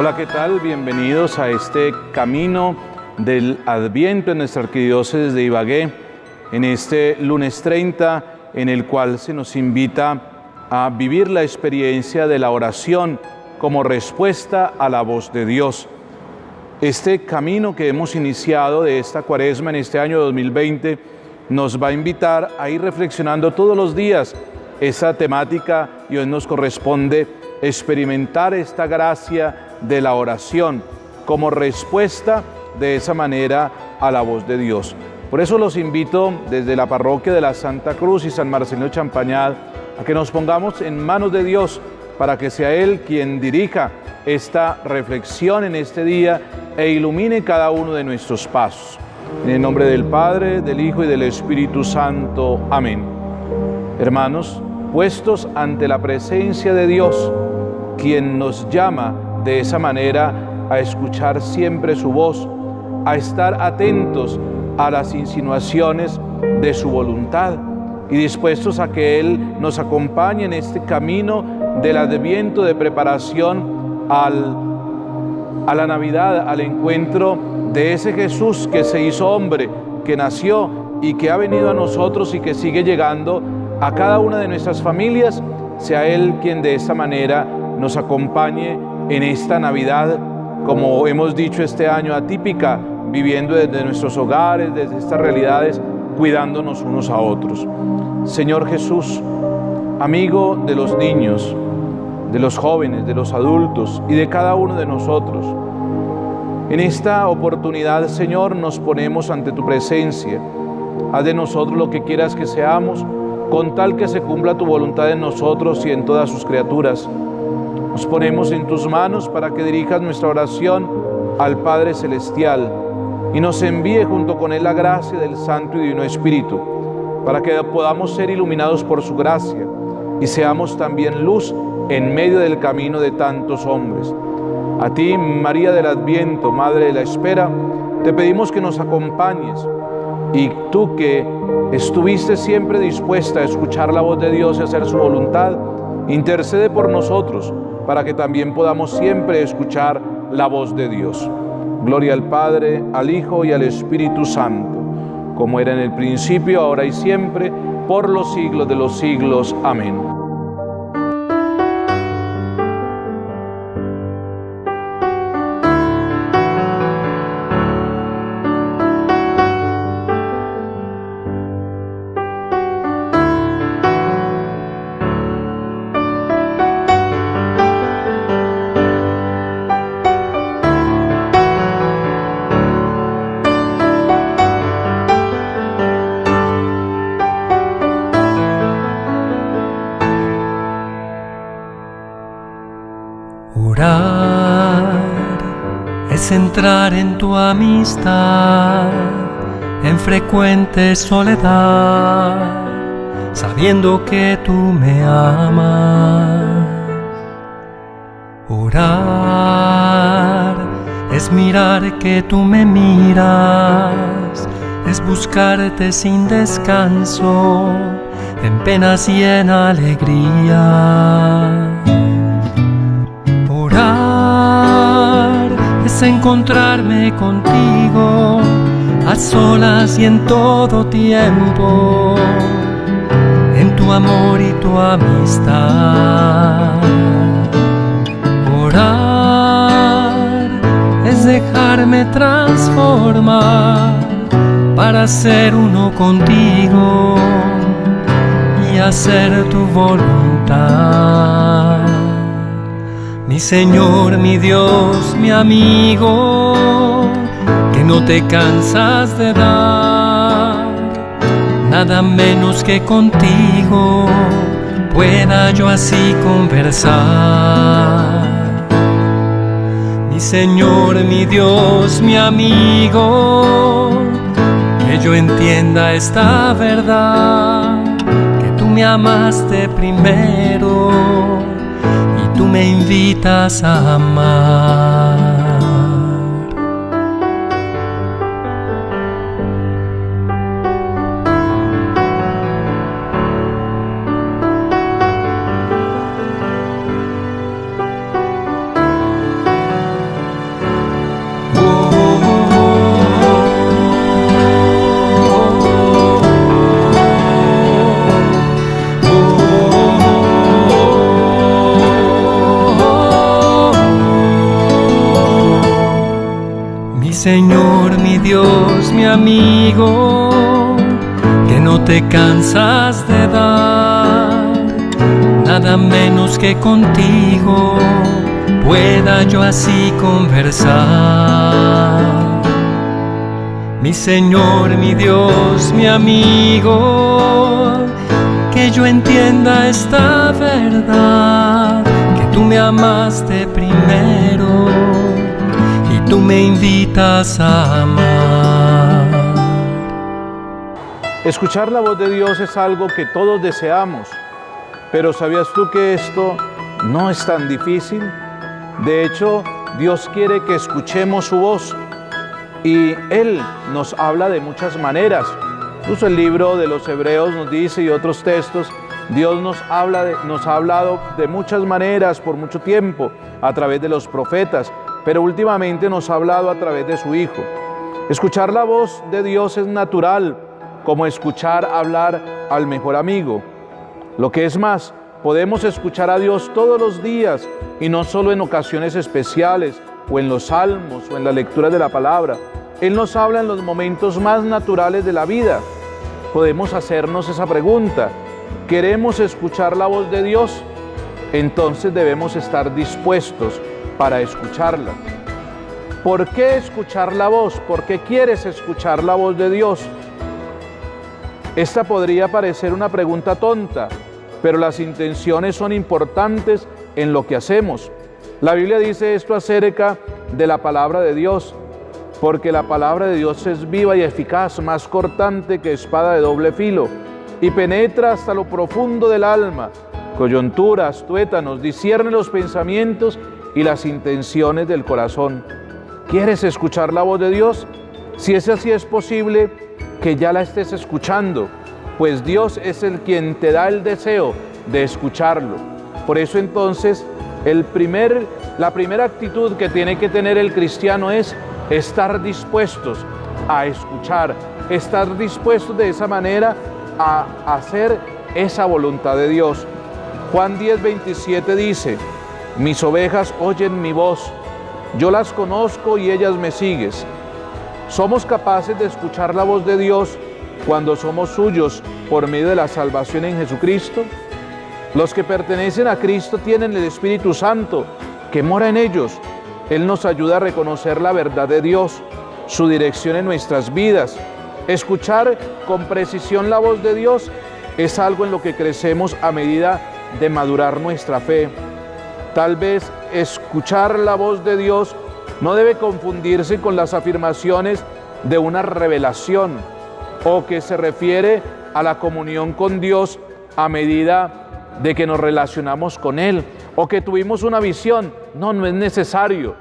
Hola, ¿qué tal? Bienvenidos a este camino del Adviento en nuestra arquidiócesis de Ibagué, en este lunes 30, en el cual se nos invita a vivir la experiencia de la oración como respuesta a la voz de Dios. Este camino que hemos iniciado de esta Cuaresma en este año 2020 nos va a invitar a ir reflexionando todos los días esa temática, y hoy nos corresponde experimentar esta gracia de la oración como respuesta de esa manera a la voz de Dios. Por eso los invito desde la parroquia de la Santa Cruz y San Marcelino Champañal a que nos pongamos en manos de Dios para que sea Él quien dirija esta reflexión en este día e ilumine cada uno de nuestros pasos. En el nombre del Padre, del Hijo y del Espíritu Santo. Amén. Hermanos, puestos ante la presencia de Dios, quien nos llama de esa manera a escuchar siempre su voz, a estar atentos a las insinuaciones de su voluntad y dispuestos a que Él nos acompañe en este camino del Adviento de preparación a la Navidad, al encuentro de ese Jesús que se hizo hombre, que nació y que ha venido a nosotros y que sigue llegando a cada una de nuestras familias. Sea Él quien de esta manera nos acompañe en esta Navidad, como hemos dicho este año, atípica, viviendo desde nuestros hogares, desde estas realidades, cuidándonos unos a otros. Señor Jesús, amigo de los niños, de los jóvenes, de los adultos y de cada uno de nosotros, en esta oportunidad, Señor, nos ponemos ante tu presencia. Haz de nosotros lo que quieras que seamos, con tal que se cumpla tu voluntad en nosotros y en todas sus criaturas. Nos ponemos en tus manos para que dirijas nuestra oración al Padre Celestial y nos envíe junto con Él la gracia del Santo y Divino Espíritu, para que podamos ser iluminados por su gracia y seamos también luz en medio del camino de tantos hombres. A ti, María del Adviento, Madre de la Espera, te pedimos que nos acompañes, y tú que estuviste siempre dispuesta a escuchar la voz de Dios y hacer su voluntad, intercede por nosotros para que también podamos siempre escuchar la voz de Dios. Gloria al Padre, al Hijo y al Espíritu Santo, como era en el principio, ahora y siempre, por los siglos de los siglos. Amén. Orar es entrar en tu amistad, en frecuente soledad, sabiendo que tú me amas. Orar es mirar que tú me miras, es buscarte sin descanso, en penas y en alegría. Es encontrarme contigo a solas y en todo tiempo, en tu amor y tu amistad. Orar es dejarme transformar para ser uno contigo y hacer tu voluntad. Mi Señor, mi Dios, mi amigo, que no te cansas de dar, nada menos que contigo pueda yo así conversar. Mi Señor, mi Dios, mi amigo, que yo entienda esta verdad, que tú me amaste primero, tú me invitas a amar. Señor, mi Dios, mi amigo, que no te cansas de dar, nada menos que contigo pueda yo así conversar. Mi Señor, mi Dios, mi amigo, que yo entienda esta verdad, que tú me amaste primero y tú me invitas a amar. Escuchar la voz de Dios es algo que todos deseamos, pero ¿sabías tú que esto no es tan difícil? De hecho, Dios quiere que escuchemos su voz y Él nos habla de muchas maneras. Incluso el libro de los Hebreos nos dice, y otros textos, Dios nos ha hablado de muchas maneras por mucho tiempo a través de los profetas, pero últimamente nos ha hablado a través de su Hijo. Escuchar la voz de Dios es natural, como escuchar hablar al mejor amigo. Lo que es más, podemos escuchar a Dios todos los días y no solo en ocasiones especiales o en los salmos o en la lectura de la palabra. Él nos habla en los momentos más naturales de la vida. Podemos hacernos esa pregunta: ¿queremos escuchar la voz de Dios? Entonces debemos estar dispuestos para escucharla. ¿Por qué escuchar la voz? ¿Por qué quieres escuchar la voz de Dios? Esta podría parecer una pregunta tonta, pero las intenciones son importantes en lo que hacemos. La Biblia dice esto acerca de la palabra de Dios, porque la palabra de Dios es viva y eficaz, más cortante que espada de doble filo, y penetra hasta lo profundo del alma, coyunturas, tuétanos, discierne los pensamientos y las intenciones del corazón. ¿Quieres escuchar la voz de Dios? Si es así, es posible que ya la estés escuchando, pues Dios es el quien te da el deseo de escucharlo. Por eso entonces, la primera actitud que tiene que tener el cristiano es estar dispuestos a escuchar, estar dispuestos de esa manera a hacer esa voluntad de Dios. Juan 10:27 dice: mis ovejas oyen mi voz, yo las conozco y ellas me siguen. ¿Somos capaces de escuchar la voz de Dios cuando somos suyos por medio de la salvación en Jesucristo? Los que pertenecen a Cristo tienen el Espíritu Santo que mora en ellos. Él nos ayuda a reconocer la verdad de Dios, su dirección en nuestras vidas. Escuchar con precisión la voz de Dios es algo en lo que crecemos a medida de madurar nuestra fe. Tal vez escuchar la voz de Dios no debe confundirse con las afirmaciones de una revelación o que se refiere a la comunión con Dios a medida de que nos relacionamos con Él o que tuvimos una visión. No es necesario.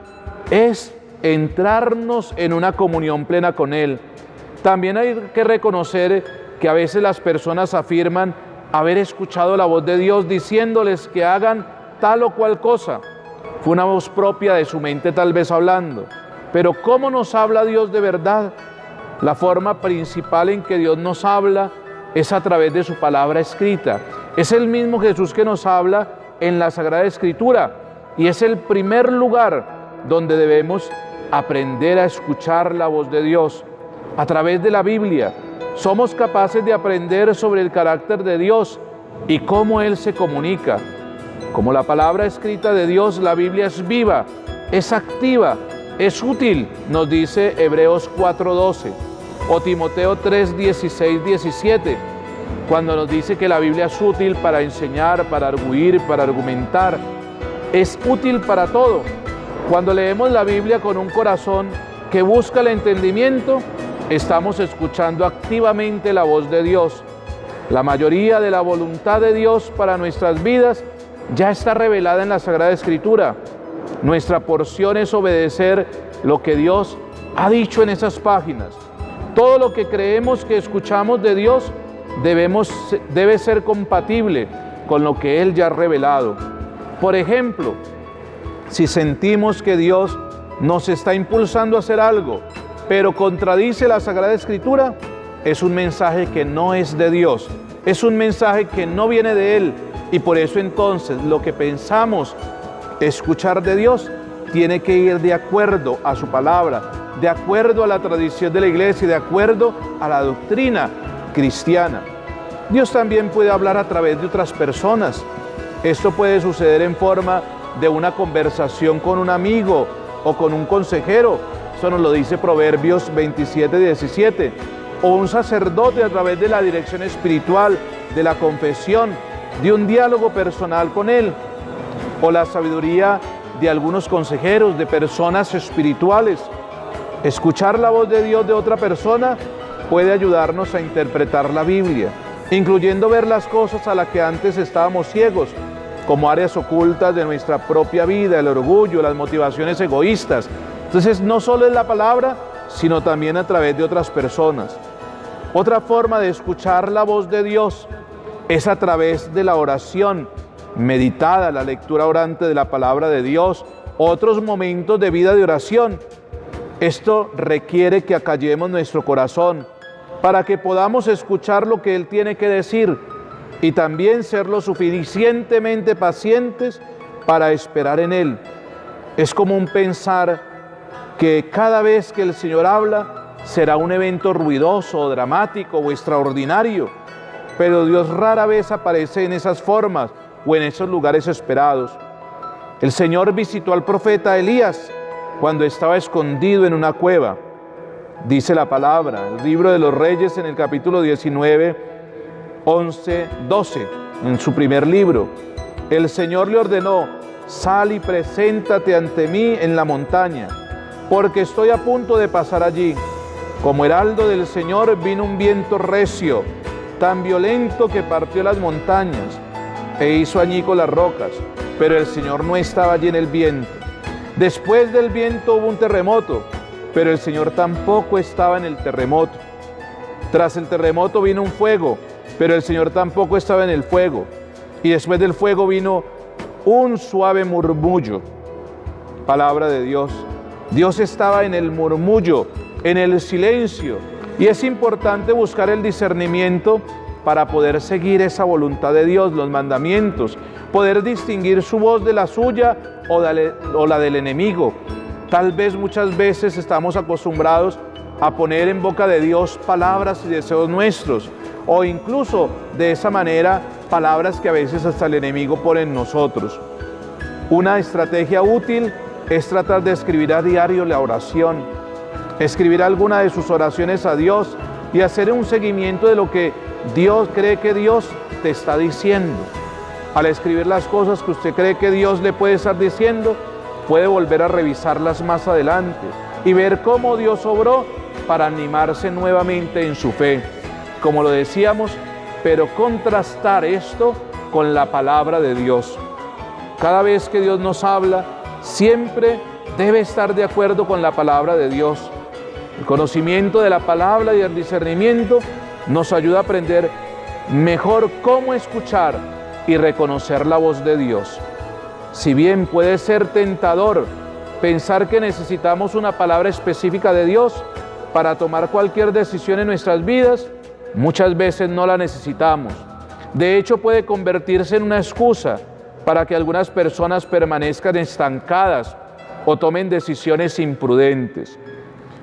Es entrarnos en una comunión plena con Él. También hay que reconocer que a veces las personas afirman haber escuchado la voz de Dios diciéndoles que hagan tal o cual cosa. Fue una voz propia de su mente tal vez hablando. Pero ¿cómo nos habla Dios de verdad? La forma principal en que Dios nos habla es a través de su palabra escrita. Es el mismo Jesús que nos habla en la Sagrada Escritura y es el primer lugar donde debemos aprender a escuchar la voz de Dios. A través de la Biblia somos capaces de aprender sobre el carácter de Dios y cómo Él se comunica. Como la palabra escrita de Dios, la Biblia es viva, es activa, es útil, nos dice Hebreos 4:12 o Timoteo 3:16-17, cuando nos dice que la Biblia es útil para enseñar, para arguir, para argumentar. Es útil para todo. Cuando leemos la Biblia con un corazón que busca el entendimiento, estamos escuchando activamente la voz de Dios. La mayoría de la voluntad de Dios para nuestras vidas ya está revelada en la Sagrada Escritura. Nuestra porción es obedecer lo que Dios ha dicho en esas páginas. Todo lo que creemos que escuchamos de Dios debe ser compatible con lo que Él ya ha revelado. Por ejemplo, si sentimos que Dios nos está impulsando a hacer algo, pero contradice la Sagrada Escritura, es un mensaje que no es de Dios, es un mensaje que no viene de Él, y por eso entonces lo que pensamos escuchar de Dios tiene que ir de acuerdo a su palabra, de acuerdo a la tradición de la iglesia, de acuerdo a la doctrina cristiana. Dios también puede hablar a través de otras personas. Esto puede suceder en forma de una conversación con un amigo o con un consejero. Eso nos lo dice Proverbios 27:17. O un sacerdote a través de la dirección espiritual, de la confesión, de un diálogo personal con él. O la sabiduría de algunos consejeros, de personas espirituales. Escuchar la voz de Dios de otra persona puede ayudarnos a interpretar la Biblia, incluyendo ver las cosas a las que antes estábamos ciegos, como áreas ocultas de nuestra propia vida, el orgullo, las motivaciones egoístas. Entonces, no solo es la palabra, sino también a través de otras personas. Otra forma de escuchar la voz de Dios es a través de la oración meditada, la lectura orante de la palabra de Dios, otros momentos de vida de oración. Esto requiere que acallemos nuestro corazón para que podamos escuchar lo que Él tiene que decir y también ser lo suficientemente pacientes para esperar en Él. Es común pensar que cada vez que el Señor habla será un evento ruidoso, dramático o extraordinario, pero Dios rara vez aparece en esas formas o en esos lugares esperados. El Señor visitó al profeta Elías cuando estaba escondido en una cueva. Dice la palabra, el libro de los Reyes en el capítulo 19, 11, 12, en su primer libro. El Señor le ordenó: sal y preséntate ante mí en la montaña, porque estoy a punto de pasar allí. Como heraldo del Señor vino un viento recio, tan violento que partió las montañas e hizo añicos las rocas, pero el Señor no estaba allí en el viento. Después del viento hubo un terremoto, pero el Señor tampoco estaba en el terremoto. Tras el terremoto vino un fuego, pero el Señor tampoco estaba en el fuego. Y después del fuego vino un suave murmullo. Palabra de Dios. Dios estaba en el murmullo, en el silencio. Y es importante buscar el discernimiento para poder seguir esa voluntad de Dios, los mandamientos, poder distinguir su voz de la suya o la del enemigo. Tal vez muchas veces estamos acostumbrados a poner en boca de Dios palabras y deseos nuestros, o incluso de esa manera palabras que a veces hasta el enemigo pone en nosotros. Una estrategia útil es tratar de escribir a diario la oración, escribir alguna de sus oraciones a Dios y hacer un seguimiento de lo que Dios cree que Dios te está diciendo. Al escribir las cosas que usted cree que Dios le puede estar diciendo, puede volver a revisarlas más adelante y ver cómo Dios obró para animarse nuevamente en su fe. Como lo decíamos, pero contrastar esto con la palabra de Dios. Cada vez que Dios nos habla, siempre debe estar de acuerdo con la palabra de Dios. El conocimiento de la palabra y el discernimiento nos ayuda a aprender mejor cómo escuchar y reconocer la voz de Dios. Si bien puede ser tentador pensar que necesitamos una palabra específica de Dios para tomar cualquier decisión en nuestras vidas, muchas veces no la necesitamos. De hecho, puede convertirse en una excusa para que algunas personas permanezcan estancadas o tomen decisiones imprudentes.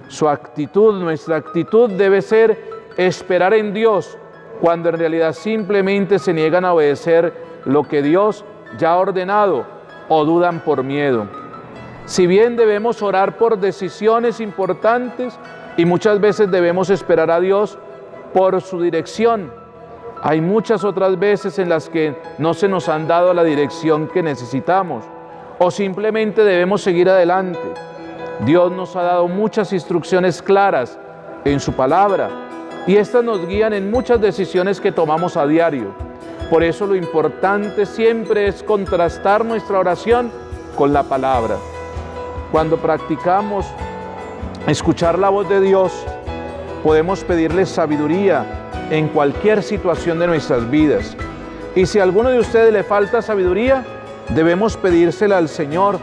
Su actitud, nuestra actitud debe ser esperar en Dios, cuando en realidad simplemente se niegan a obedecer lo que Dios ya ha ordenado o dudan por miedo. Si bien debemos orar por decisiones importantes y muchas veces debemos esperar a Dios por su dirección, hay muchas otras veces en las que no se nos han dado la dirección que necesitamos o simplemente debemos seguir adelante. Dios nos ha dado muchas instrucciones claras en su palabra y estas nos guían en muchas decisiones que tomamos a diario. Por eso lo importante siempre es contrastar nuestra oración con la palabra. Cuando practicamos escuchar la voz de Dios, podemos pedirle sabiduría en cualquier situación de nuestras vidas. Y si a alguno de ustedes le falta sabiduría, debemos pedírsela al Señor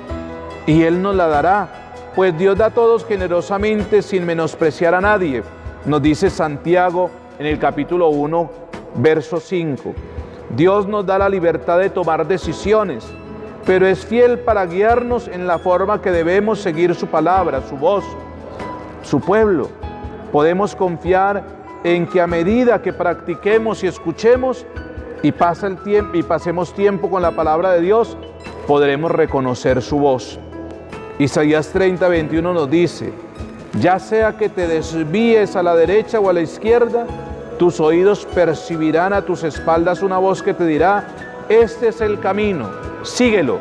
y Él nos la dará, pues Dios da a todos generosamente sin menospreciar a nadie. Nos dice Santiago en el capítulo 1, verso 5. Dios nos da la libertad de tomar decisiones, pero es fiel para guiarnos en la forma que debemos seguir su palabra, su voz. su pueblo. Podemos confiar en que a medida que practiquemos y escuchemos y pasa el tiempo y pasemos tiempo con la palabra de Dios, podremos reconocer su voz. Isaías 30, 21 nos dice: ya sea que te desvíes a la derecha o a la izquierda, tus oídos percibirán a tus espaldas una voz que te dirá: este es el camino, síguelo.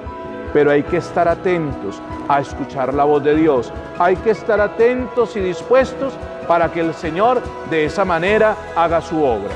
Pero hay que estar atentos a escuchar la voz de Dios. Hay que estar atentos y dispuestos para que el Señor de esa manera haga su obra.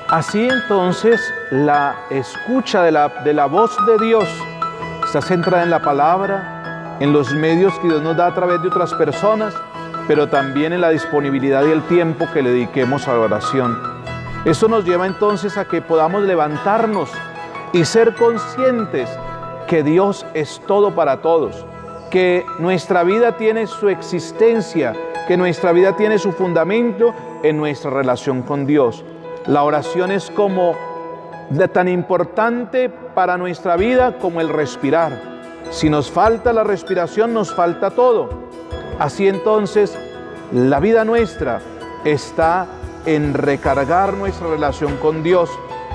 Así entonces la escucha de la voz de Dios está centrada en la palabra, en los medios que Dios nos da a través de otras personas, pero también en la disponibilidad y el tiempo que le dediquemos a la oración. Eso nos lleva entonces a que podamos levantarnos y ser conscientes que Dios es todo para todos, que nuestra vida tiene su existencia, que nuestra vida tiene su fundamento en nuestra relación con Dios. La oración es como tan importante para nuestra vida como el respirar. Si nos falta la respiración, nos falta todo. Así entonces, la vida nuestra está en recargar nuestra relación con Dios.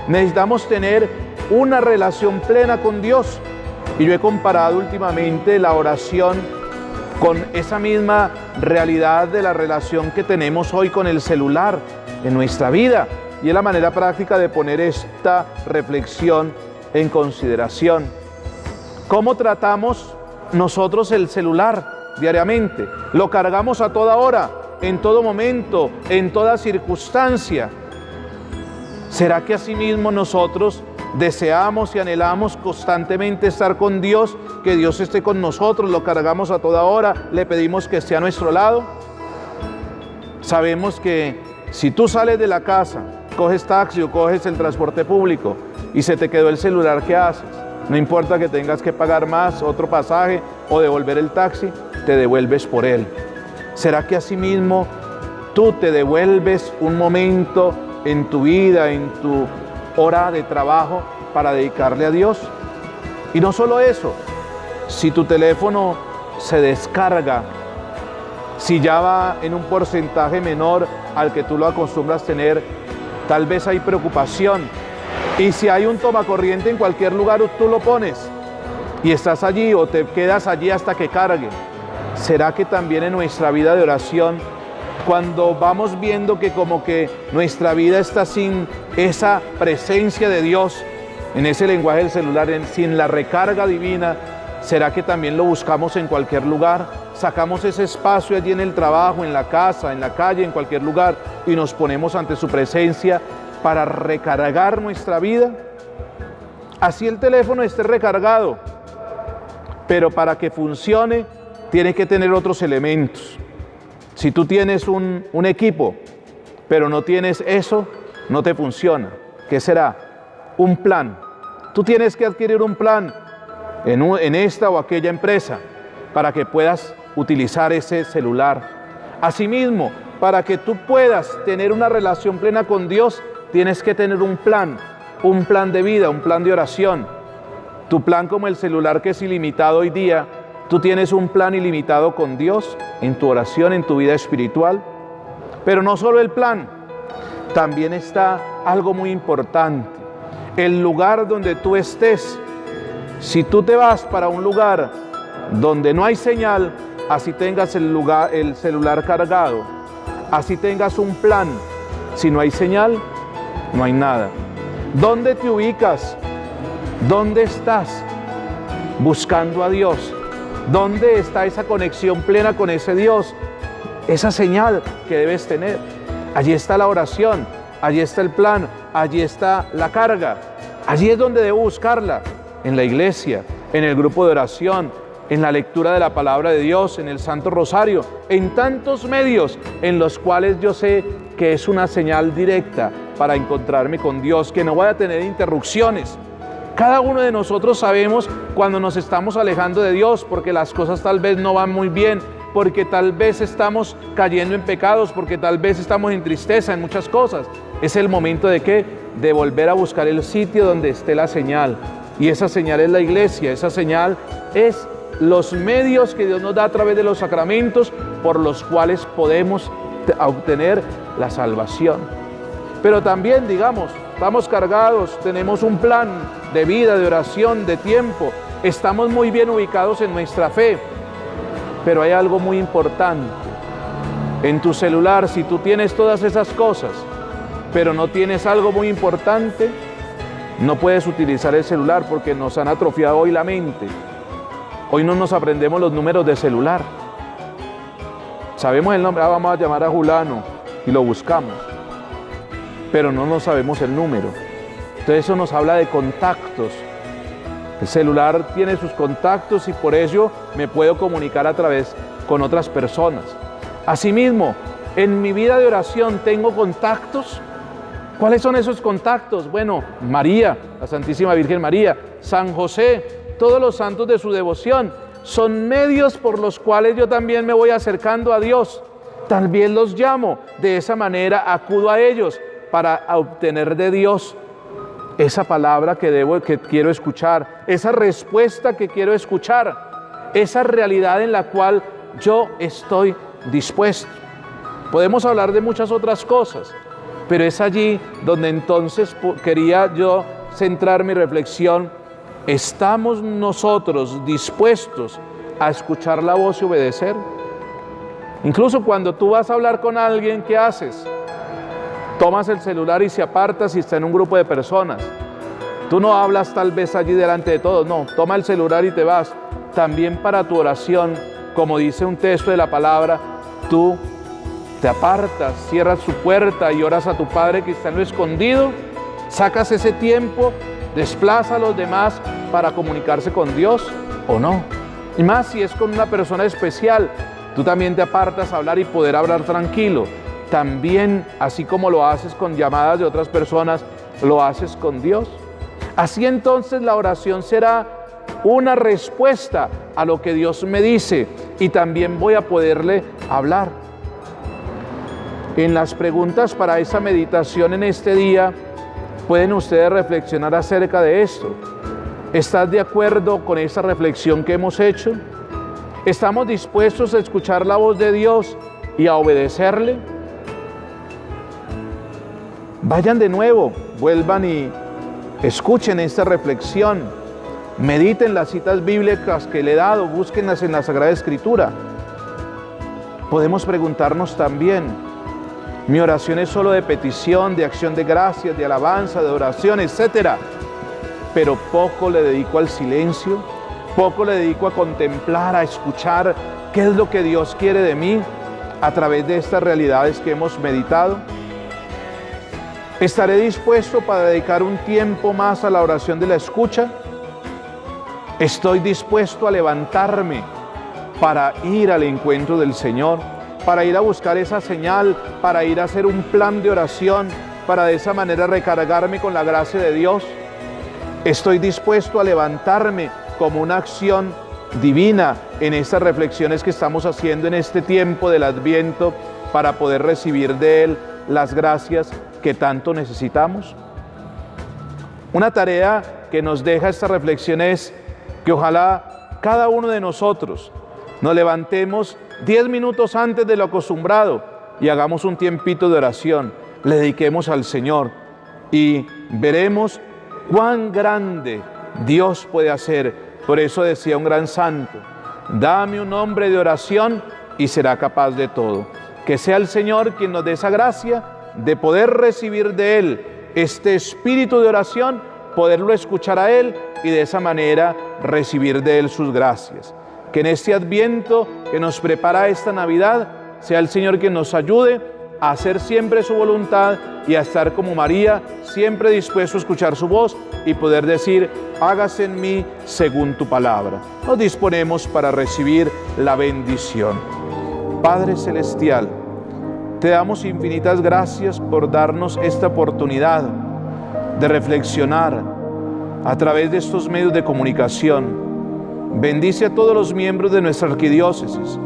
Necesitamos tener una relación plena con Dios. Y yo he comparado últimamente la oración con esa misma realidad de la relación que tenemos hoy con el celular en nuestra vida. Y es la manera práctica de poner esta reflexión en consideración. ¿Cómo tratamos nosotros el celular diariamente? Lo cargamos a toda hora, en todo momento, en toda circunstancia. ¿Será que asimismo nosotros deseamos y anhelamos constantemente estar con Dios, que Dios esté con nosotros, lo cargamos a toda hora, le pedimos que esté a nuestro lado? Sabemos que si tú sales de la casa, coges taxi o coges el transporte público y se te quedó el celular, ¿qué haces? No importa que tengas que pagar más, otro pasaje o devolver el taxi, te devuelves por él. ¿Será que asimismo tú te devuelves un momento en tu vida, en tu hora de trabajo para dedicarle a Dios? Y no solo eso, si tu teléfono se descarga, si ya va en un porcentaje menor al que tú lo acostumbras tener, tal vez hay preocupación. Y si hay un tomacorriente en cualquier lugar, tú lo pones y estás allí o te quedas allí hasta que cargue. ¿Será que también en nuestra vida de oración, cuando vamos viendo que como que nuestra vida está sin esa presencia de Dios, en ese lenguaje del celular, sin la recarga divina, será que también lo buscamos en cualquier lugar? Sacamos ese espacio allí en el trabajo, en la casa, en la calle, en cualquier lugar, y nos ponemos ante su presencia para recargar nuestra vida. Así el teléfono esté recargado, pero para que funcione tiene que tener otros elementos. Si tú tienes un equipo, pero no tienes eso, no te funciona. ¿Qué será? Un plan. Tú tienes que adquirir un plan en esta o aquella empresa para que puedas utilizar ese celular. Asimismo, para que tú puedas tener una relación plena con Dios, tienes que tener un plan de vida, un plan de oración. Tu plan, como el celular que es ilimitado hoy día, tú tienes un plan ilimitado con Dios en tu oración, en tu vida espiritual. Pero no solo el plan, también está algo muy importante, el lugar donde tú estés. Si tú te vas para un lugar donde no hay señal, así tengas el celular cargado, así tengas un plan, si no hay señal, no hay nada. ¿Dónde te ubicas? ¿Dónde estás buscando a Dios? ¿Dónde está esa conexión plena con ese Dios? Esa señal que debes tener. Allí está la oración, allí está el plan, allí está la carga. Allí es donde debo buscarla, en la iglesia, en el grupo de oración, en la lectura de la palabra de Dios, en el Santo Rosario, en tantos medios en los cuales yo sé que es una señal directa para encontrarme con Dios, que no voy a tener interrupciones. Cada uno de nosotros sabemos cuando nos estamos alejando de Dios, porque las cosas tal vez no van muy bien, porque tal vez estamos cayendo en pecados, porque tal vez estamos en tristeza, en muchas cosas. Es el momento de ¿qué? De volver a buscar el sitio donde esté la señal. Y esa señal es la iglesia, esa señal es los medios que Dios nos da a través de los sacramentos por los cuales podemos obtener la salvación. Pero también, digamos, estamos cargados, tenemos un plan de vida, de oración, de tiempo, estamos muy bien ubicados en nuestra fe, pero hay algo muy importante. En tu celular, si tú tienes todas esas cosas, pero no tienes algo muy importante, no puedes utilizar el celular porque nos han atrofiado hoy la mente. Hoy no nos aprendemos los números de celular. Sabemos el nombre, vamos a llamar a Julano y lo buscamos, pero no nos sabemos el número. Entonces eso nos habla de contactos. El celular tiene sus contactos y por ello me puedo comunicar a través con otras personas. Asimismo, en mi vida de oración tengo contactos. ¿Cuáles son esos contactos? Bueno, María, la Santísima Virgen María, San José, todos los santos de su devoción, son medios por los cuales yo también me voy acercando a Dios. También los llamo, de esa manera acudo a ellos para obtener de Dios esa palabra que quiero escuchar, esa respuesta que quiero escuchar, esa realidad en la cual yo estoy dispuesto. Podemos hablar de muchas otras cosas, Pero es allí donde entonces quería yo centrar mi reflexión. ¿Estamos nosotros dispuestos a escuchar la voz y obedecer? Incluso cuando tú vas a hablar con alguien, ¿qué haces? Tomas el celular y se apartas si está en un grupo de personas. Tú no hablas tal vez allí delante de todos, no, toma el celular y te vas. También para tu oración, como dice un texto de la palabra, tú te apartas, cierras su puerta y oras a tu Padre que está en lo escondido, sacas ese tiempo, desplaza a los demás para comunicarse con Dios o no. Y más si es con una persona especial, tú también te apartas a hablar y poder hablar tranquilo. También, así como lo haces con llamadas de otras personas, lo haces con Dios. Así entonces la oración será una respuesta a lo que Dios me dice y también voy a poderle hablar. En las preguntas para esa meditación en este día, pueden ustedes reflexionar acerca de esto. ¿Estás de acuerdo con esa reflexión que hemos hecho? ¿Estamos dispuestos a escuchar la voz de Dios y a obedecerle? Vayan de nuevo, vuelvan y escuchen esta reflexión. Mediten las citas bíblicas que le he dado, búsquenlas en la Sagrada Escritura. Podemos preguntarnos también, ¿mi oración es solo de petición, de acción de gracias, de alabanza, de oración, etcétera? Pero poco le dedico al silencio, poco le dedico a contemplar, a escuchar qué es lo que Dios quiere de mí a través de estas realidades que hemos meditado. ¿Estaré dispuesto para dedicar un tiempo más a la oración de la escucha? ¿Estoy dispuesto a levantarme para ir al encuentro del Señor, para ir a buscar esa señal, para ir a hacer un plan de oración, para de esa manera recargarme con la gracia de Dios? ¿Estoy dispuesto a levantarme como una acción divina en estas reflexiones que estamos haciendo en este tiempo del Adviento para poder recibir de Él las gracias que tanto necesitamos? Una tarea que nos deja esta reflexión es que ojalá cada uno de nosotros nos levantemos 10 minutos antes de lo acostumbrado y hagamos un tiempito de oración, le dediquemos al Señor y veremos cuán grande Dios puede hacer. Por eso decía un gran santo, dame un hombre de oración y será capaz de todo. Que sea el Señor quien nos dé esa gracia de poder recibir de Él este espíritu de oración, poderlo escuchar a Él y de esa manera recibir de Él sus gracias. Que en este Adviento que nos prepara esta Navidad, sea el Señor quien nos ayude a hacer siempre su voluntad y a estar como María, siempre dispuesto a escuchar su voz y poder decir, hágase en mí según tu palabra. Nos disponemos para recibir la bendición. Padre Celestial, te damos infinitas gracias por darnos esta oportunidad de reflexionar a través de estos medios de comunicación. Bendice a todos los miembros de nuestra arquidiócesis,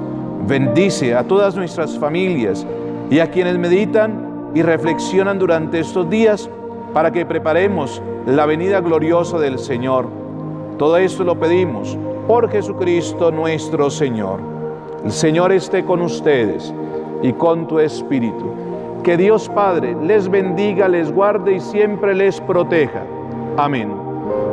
bendice a todas nuestras familias y a quienes meditan y reflexionan durante estos días para que preparemos la venida gloriosa del Señor. Todo esto lo pedimos por Jesucristo nuestro Señor. El Señor esté con ustedes y con tu espíritu. Que Dios Padre les bendiga, les guarde y siempre les proteja. Amén.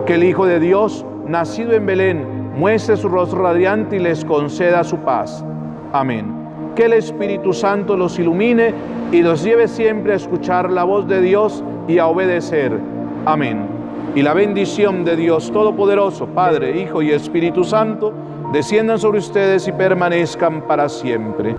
Que el Hijo de Dios, nacido en Belén, muestre su rostro radiante y les conceda su paz. Amén. Que el Espíritu Santo los ilumine y los lleve siempre a escuchar la voz de Dios y a obedecer. Amén. Y la bendición de Dios Todopoderoso, Padre, Hijo y Espíritu Santo, desciendan sobre ustedes y permanezcan para siempre.